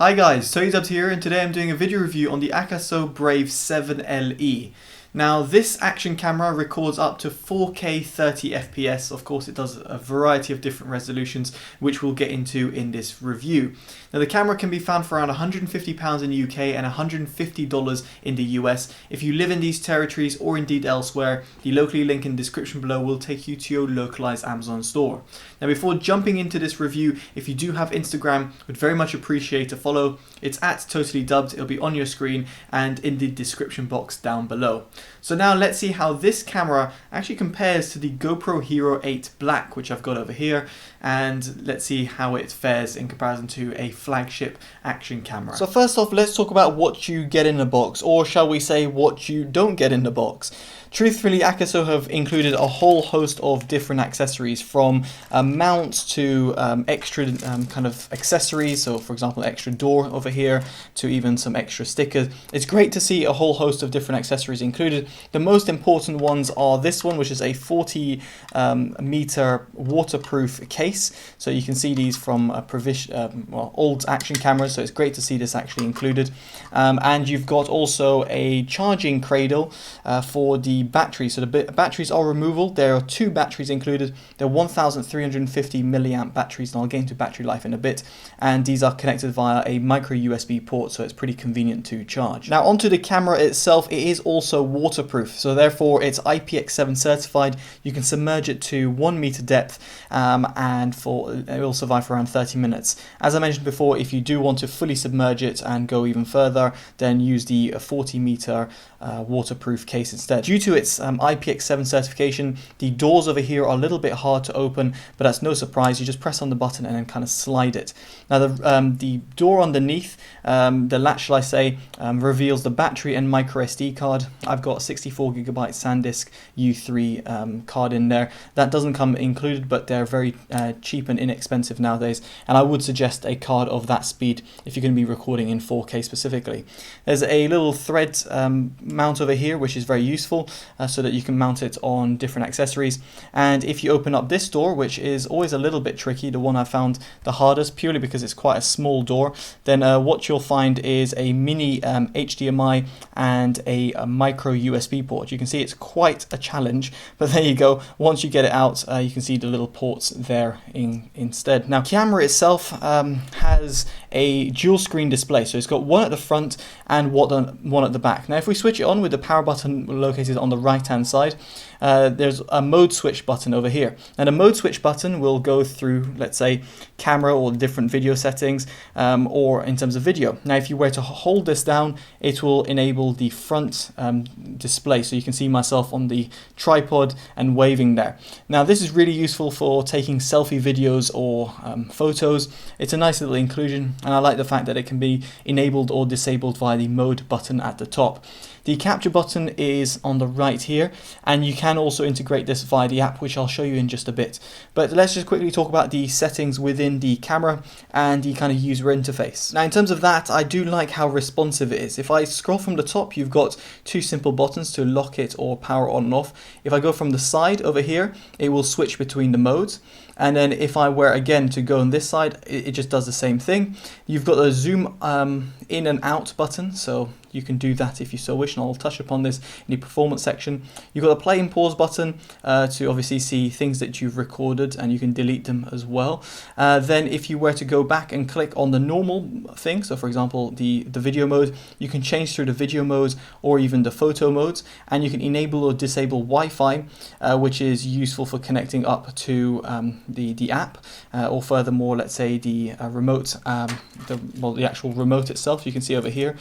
Hi guys, TotallyDubbed here, and today I'm doing a video review on the Akaso Brave 7LE. Now this action camera records up to 4K 30 FPS. Of course it does a variety of different resolutions which we'll get into in this review. Now the camera can be found for around £150 in the UK and $150 in the US. If you live in these territories or indeed elsewhere, the locally link in the description below will take you to your localized Amazon store. Now before jumping into this review, if you do have Instagram, would very much appreciate a follow. It's at TotallyDubbed, it'll be on your screen and in the description box down below. So now let's see how this camera actually compares to the GoPro Hero 8 Black, which I've got over here, and let's see how it fares in comparison to a flagship action camera. So first off, let's talk about what you get in the box, or shall we say what you don't get in the box. Truthfully, Akaso have included a whole host of different accessories, from a mount to extra kind of accessories, so for example extra door over here, to even some extra stickers. It's great to see a whole host of different accessories included. The most important ones are this one, which is a 40 meter waterproof case, so you can see these from old action cameras, so it's great to see this actually included. And you've got also a charging cradle for the battery. So the batteries are removable. There are two batteries included. They're 1350 milliamp batteries, and I'll get into battery life in a bit, and these are connected via a micro USB port, so it's pretty convenient to charge. Now onto the camera itself, it is also waterproof, so therefore it's IPX7 certified. You can submerge it to 1 meter depth, and it will survive for around 30 minutes. As I mentioned before, if you do want to fully submerge it and go even further, then use the 40 meter waterproof case instead. Due to its IPX7 certification, the doors over here are a little bit hard to open, but that's no surprise. You just press on the button and then kind of slide it. Now the door underneath, the latch shall I say, reveals the battery and micro SD card. I've got a 64GB SanDisk U3 card in there. That doesn't come included, but they're very cheap and inexpensive nowadays, and I would suggest a card of that speed if you're going to be recording in 4K specifically. There's a little thread mount over here which is very useful, so that you can mount it on different accessories. And if you open up this door, which is always a little bit tricky, the one I found the hardest purely because it's quite a small door, then what you'll find is a mini HDMI and a micro USB port. You can see it's quite a challenge, but there you go. Once you get it out, you can see the little ports there instead. Now camera itself has a dual screen display, so it's got one at the front and one at the back. Now if we switch it on with the power button located on the right hand side, there's a mode switch button over here, and a mode switch button will go through, let's say, camera or different video settings, or in terms of video. Now if you were to hold this down, it will enable the front display, so you can see myself on the tripod and waving there. Now this is really useful for taking selfie videos or photos. It's a nice little inclusion, and I like the fact that it can be enabled or disabled via the mode button at the top. The capture button is on the right here, and you can also integrate this via the app, which I'll show you in just a bit. But let's just quickly talk about the settings within the camera and the kind of user interface. Now in terms of that, I do like how responsive it is. If I scroll from the top, you've got two simple buttons to lock it or power on and off. If I go from the side over here, it will switch between the modes. And then if I were again to go on this side, it just does the same thing. You've got a zoom in and out button, so you can do that if you so wish, and I'll touch upon this in the performance section. You've got a play and pause button to obviously see things that you've recorded, and you can delete them as well. Then if you were to go back and click on the normal thing, so for example the video mode, you can change through the video modes or even the photo modes, and you can enable or disable Wi-Fi, which is useful for connecting up to the app, or furthermore, let's say the remote, the actual remote itself. You can see over here,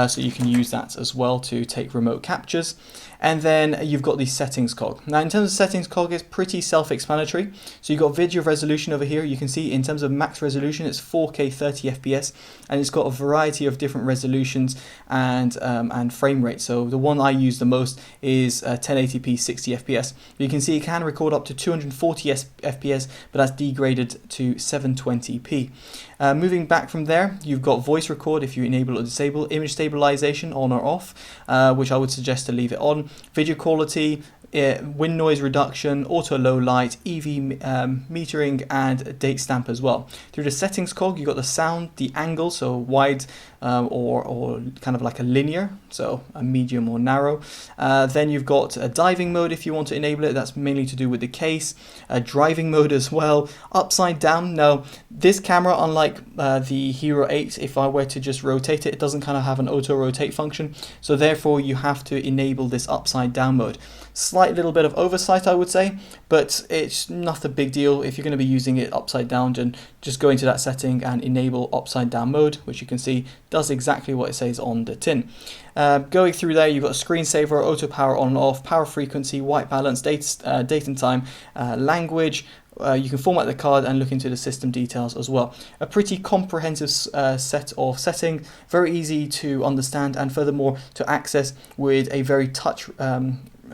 so you can use that as well to take remote captures. And then you've got the settings cog. Now in terms of settings cog, it's pretty self-explanatory. So you've got video resolution over here. You can see in terms of max resolution, it's 4K 30 FPS, and it's got a variety of different resolutions and frame rates. So the one I use the most is 1080p 60 FPS. You can see it can record up to 240 FPS, but that's degraded to 720p. Moving back from there, you've got voice record if you enable or disable, image stabilization on or off, which I would suggest to leave it on. Video quality, wind noise reduction, auto low light, EV metering, and date stamp as well. Through the settings cog, you got the sound, the angle, so wide or kind of like a linear, so a medium or narrow. Then you've got a diving mode if you want to enable it. That's mainly to do with the case. Driving mode as well. Upside down. Now this camera, unlike the Hero 8, if I were to just rotate it, it doesn't kind of have an auto rotate function, so therefore you have to enable this upside down mode. Slight little bit of oversight, I would say, but it's not a big deal. If you're going to be using it upside down, then just go into that setting and enable upside down mode, which you can see does exactly what it says on the tin. Going through there, you've got a screensaver, auto power on and off, power frequency, white balance, date and time, language. You can format the card and look into the system details as well. A pretty comprehensive set of settings, very easy to understand, and furthermore to access with a very touch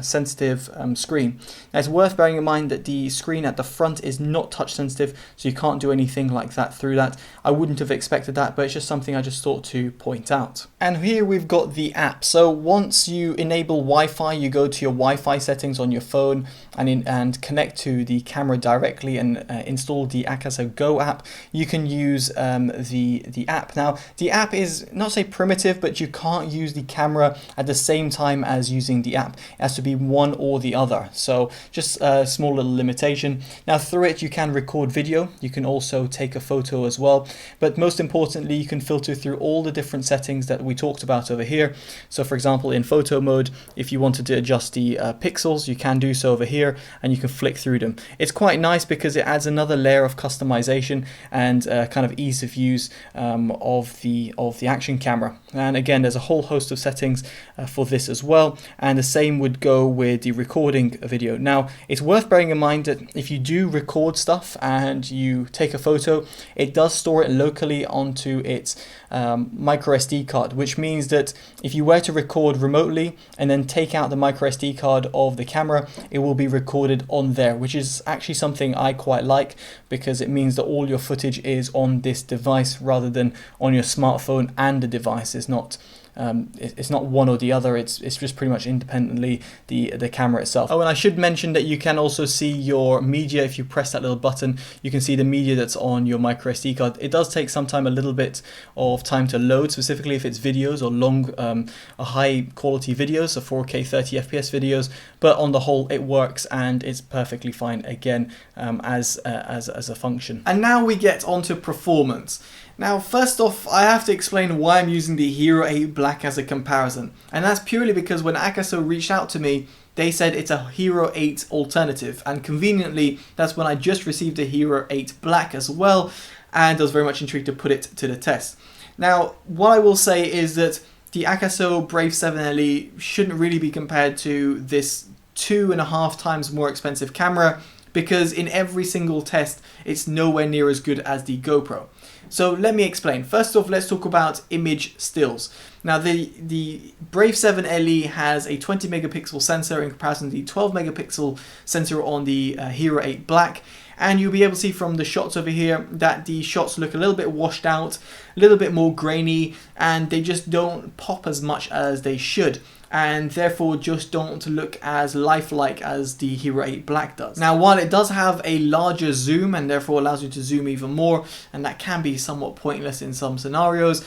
sensitive screen. Now it's worth bearing in mind that the screen at the front is not touch sensitive, so you can't do anything like that through that. I wouldn't have expected that, but it's just something I just thought to point out. And here we've got the app. So once you enable Wi-Fi, you go to your Wi-Fi settings on your phone and connect to the camera directly and install the Akaso Go app. You can use the app. Now the app is not say primitive, but you can't use the camera at the same time as using the app. It has to be one or the other, so just a small little limitation. Now through it you can record video, you can also take a photo as well, but most importantly you can filter through all the different settings that we talked about over here. So for example, in photo mode, if you wanted to adjust the pixels, you can do so over here and you can flick through them. It's quite nice because it adds another layer of customization and kind of ease of use of the action camera. And again, there's a whole host of settings for this as well, and the same would go with the recording video. Now it's worth bearing in mind that if you do record stuff and you take a photo, it does store it locally onto its micro SD card, which means that if you were to record remotely and then take out the micro SD card of the camera, it will be recorded on there, which is actually something I quite like, because it means that all your footage is on this device rather than on your smartphone and the device. It's not one or the other, it's just pretty much independently the camera itself. Oh, and I should mention that you can also see your media. If you press that little button, you can see the media that's on your micro SD card. It does take a little bit of time to load, specifically if it's videos or long high quality videos, so 4K 30 FPS videos, but on the whole it works and it's perfectly fine again as a function. And now we get onto performance. Now first off, I have to explain why I'm using the Hero 8 Black as a comparison, and that's purely because when Akaso reached out to me, they said it's a Hero 8 alternative, and conveniently that's when I just received a Hero 8 Black as well, and I was very much intrigued to put it to the test. Now what I will say is that the Akaso Brave 7 LE shouldn't really be compared to this 2.5 times more expensive camera, because in every single test it's nowhere near as good as the GoPro. So let me explain. First off, let's talk about image stills. Now the Brave 7 LE has a 20 megapixel sensor in comparison to the 12 megapixel sensor on the Hero 8 Black, and you'll be able to see from the shots over here that the shots look a little bit washed out, a little bit more grainy, and they just don't pop as much as they should, and therefore just don't look as lifelike as the Hero 8 Black does. Now while it does have a larger zoom and therefore allows you to zoom even more, and that can be somewhat pointless in some scenarios,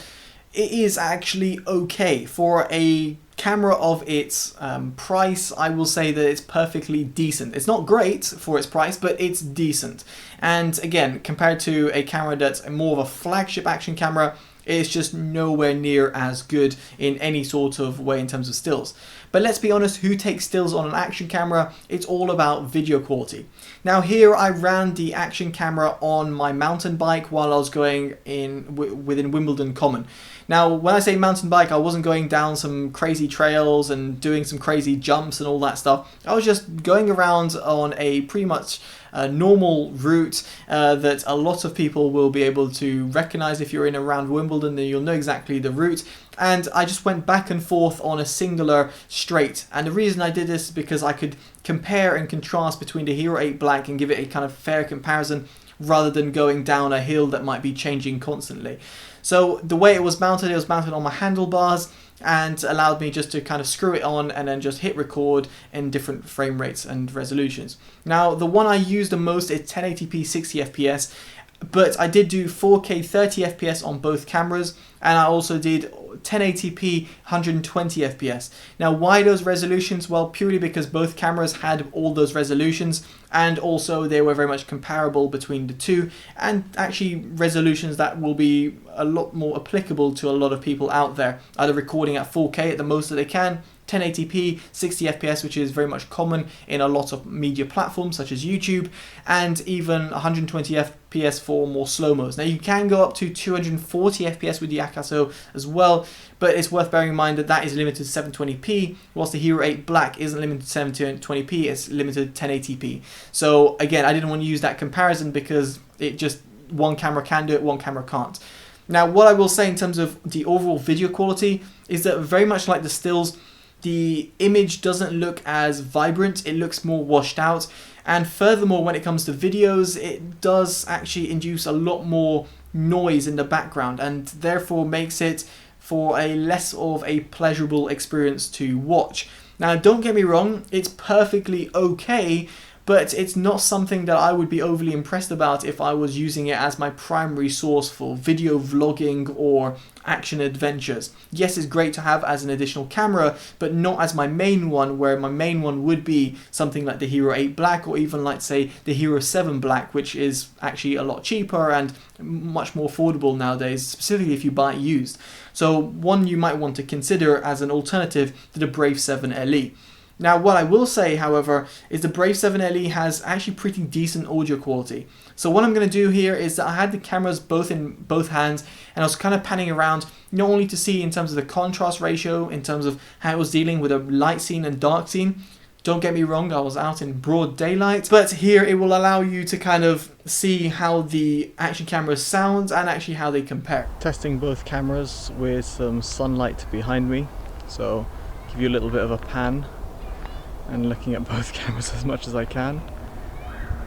it is actually okay. For a camera of its price, I will say that it's perfectly decent. It's not great for its price, but it's decent. And again, compared to a camera that's more of a flagship action camera, it's just nowhere near as good in any sort of way in terms of stills. But let's be honest, who takes stills on an action camera? It's all about video quality. Now here I ran the action camera on my mountain bike while I was going within Wimbledon Common. Now when I say mountain bike, I wasn't going down some crazy trails and doing some crazy jumps and all that stuff. I was just going around on a pretty much normal route that a lot of people will be able to recognize. If you're in around Wimbledon, then you'll know exactly the route. And I just went back and forth on a singular straight, and the reason I did this is because I could compare and contrast between the Hero 8 Black and give it a kind of fair comparison, rather than going down a hill that might be changing constantly. So the way it was mounted on my handlebars, and allowed me just to kind of screw it on and then just hit record in different frame rates and resolutions. Now the one I use the most is 1080p 60 FPS, but I did do 4K 30 FPS on both cameras, and I also did 1080p 120 FPS. Now why those resolutions? Well, purely because both cameras had all those resolutions, and also they were very much comparable between the two, and actually resolutions that will be a lot more applicable to a lot of people out there, either recording at 4K at the most that they can, 1080p 60 FPS, which is very much common in a lot of media platforms such as YouTube, and even 120 FPS for more slow-mos. Now you can go up to 240 FPS with the Akaso as well, but it's worth bearing in mind that that is limited to 720p, whilst the Hero 8 Black isn't limited to 720p, it's limited to 1080p. So again, I didn't want to use that comparison because it just, one camera can do it, one camera can't. Now what I will say in terms of the overall video quality is that very much like the stills, the image doesn't look as vibrant, it looks more washed out, and furthermore when it comes to videos, it does actually induce a lot more noise in the background, and therefore makes it for a less of a pleasurable experience to watch. Now don't get me wrong, it's perfectly okay, but it's not something that I would be overly impressed about if I was using it as my primary source for video vlogging or action adventures. Yes, it's great to have as an additional camera, but not as my main one, where my main one would be something like the Hero 8 Black, or even like say the Hero 7 Black, which is actually a lot cheaper and much more affordable nowadays, specifically if you buy it used. So one you might want to consider as an alternative to the Brave 7 LE. Now what I will say, however, is the Brave 7 LE has actually pretty decent audio quality. So what I'm going to do here is that I had the cameras both in both hands, and I was kind of panning around not only to see in terms of the contrast ratio, in terms of how it was dealing with a light scene and dark scene. Don't get me wrong, I was out in broad daylight, but here it will allow you to kind of see how the action camera sounds and actually how they compare. Testing both cameras with some sunlight behind me, so give you a little bit of a pan, and looking at both cameras as much as I can,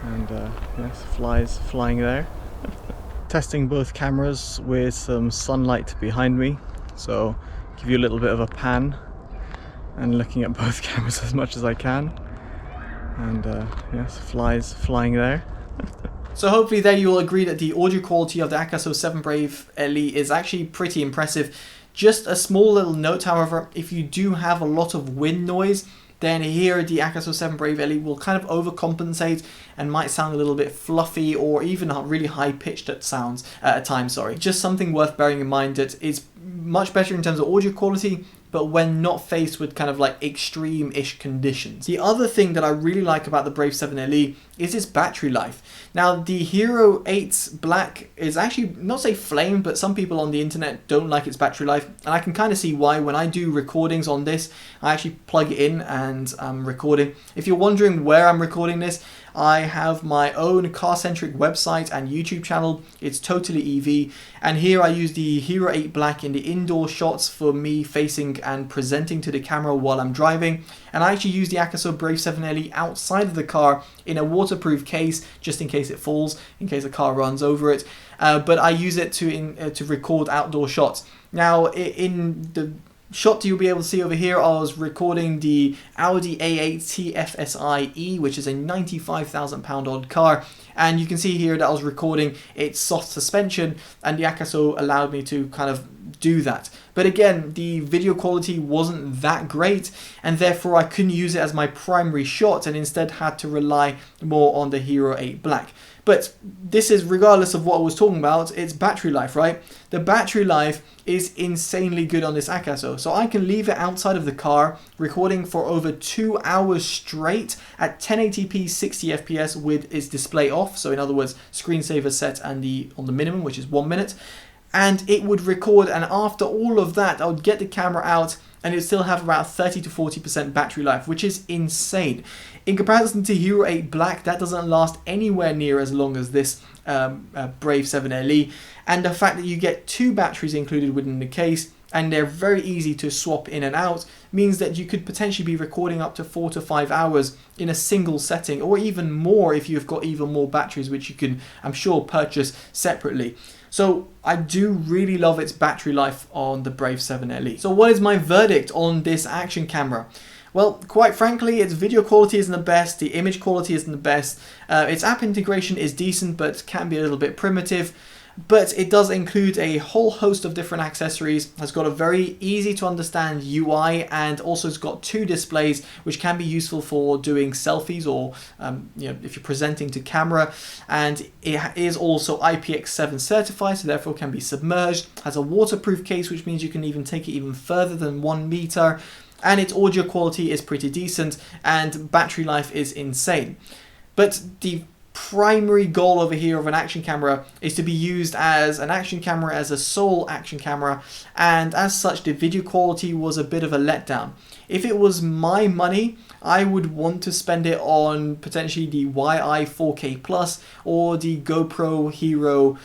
and yes, flies flying there. Testing both cameras with some sunlight behind me, so give you a little bit of a pan, and looking at both cameras as much as I can, and yes, flies flying there. So hopefully there you will agree that the audio quality of the Akaso 7 Brave LE is actually pretty impressive. Just a small little note, however, if you do have a lot of wind noise, then here the Akaso 7 Brave LE will kind of overcompensate and might sound a little bit fluffy or even really high pitched at times. Just something worth bearing in mind that it's much better in terms of audio quality, but when not faced with kind of like extreme-ish conditions. The other thing that I really like about the Brave 7 LE is its battery life. Now the Hero 8 Black is actually, not say flamed, but some people on the internet don't like its battery life, and I can kind of see why. When I do recordings on this, I actually plug it in and I'm recording. If you're wondering where I'm recording this, I have my own car-centric website and YouTube channel. It's Totally EV, and here I use the Hero 8 Black in the indoor shots for me facing and presenting to the camera while I'm driving, and I actually use the Akaso Brave 7 LE outside of the car in a waterproof case just in case it falls, in case a car runs over it, but I use it to record outdoor shots. Now in the shot you'll be able to see over here, I was recording the Audi A8 TFSI-E, which is a £95,000 odd car, and you can see here that I was recording its soft suspension, and the Akaso allowed me to kind of do that. But again, the video quality wasn't that great, and therefore I couldn't use it as my primary shot and instead had to rely more on the Hero 8 Black. But this is regardless of what I was talking about, it's battery life, right? The battery life is insanely good on this Akaso. So I can leave it outside of the car, recording for over 2 hours straight at 1080p 60 FPS with its display off. So in other words, screensaver set and on the minimum, which is 1 minute. And it would record, and after all of that, I would get the camera out and it would still have about 30 to 40% battery life, which is insane. In comparison to Hero 8 Black, that doesn't last anywhere near as long as this Brave 7 LE. And the fact that you get 2 batteries included within the case, and they're very easy to swap in and out, means that you could potentially be recording up to 4 to 5 hours in a single setting, or even more if you've got even more batteries, which you can, I'm sure, purchase separately. So I do really love its battery life on the Brave 7 LE. So what is my verdict on this action camera? Well, quite frankly, its video quality isn't the best, the image quality isn't the best, its app integration is decent but can be a little bit primitive, but it does include a whole host of different accessories, has got a very easy to understand UI, and also it's got 2 displays which can be useful for doing selfies or if you're presenting to camera, and it is also IPX7 certified, so therefore can be submerged, has a waterproof case which means you can even take it even further than 1 meter, and its audio quality is pretty decent and battery life is insane. But the primary goal over here of an action camera is to be used as an action camera, as a sole action camera, and as such the video quality was a bit of a letdown. If it was my money, I would want to spend it on potentially the YI 4K Plus or the GoPro Hero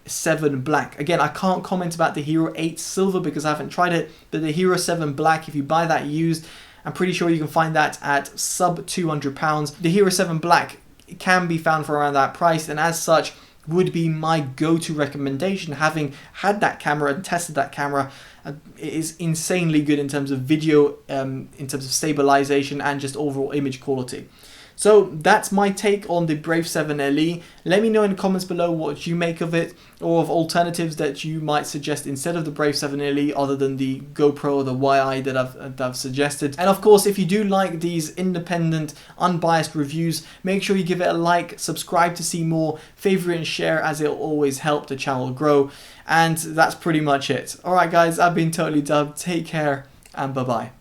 7 Black. Again, I can't comment about the Hero 8 Silver because I haven't tried it, but the Hero 7 Black, if you buy that used, I'm pretty sure you can find that at sub £200. The Hero 7 Black can be found for around that price, and as such would be my go-to recommendation, having had that camera and tested that camera. It is insanely good in terms of video, in terms of stabilization and just overall image quality. So that's my take on the Brave 7 LE. Let me know in the comments below what you make of it, or of alternatives that you might suggest instead of the Brave 7 LE, other than the GoPro or the YI that I've suggested. And of course, if you do like these independent, unbiased reviews, make sure you give it a like, subscribe to see more, favorite and share, as it'll always help the channel grow. And that's pretty much it. Alright guys, I've been Totally Dubbed. Take care and bye bye.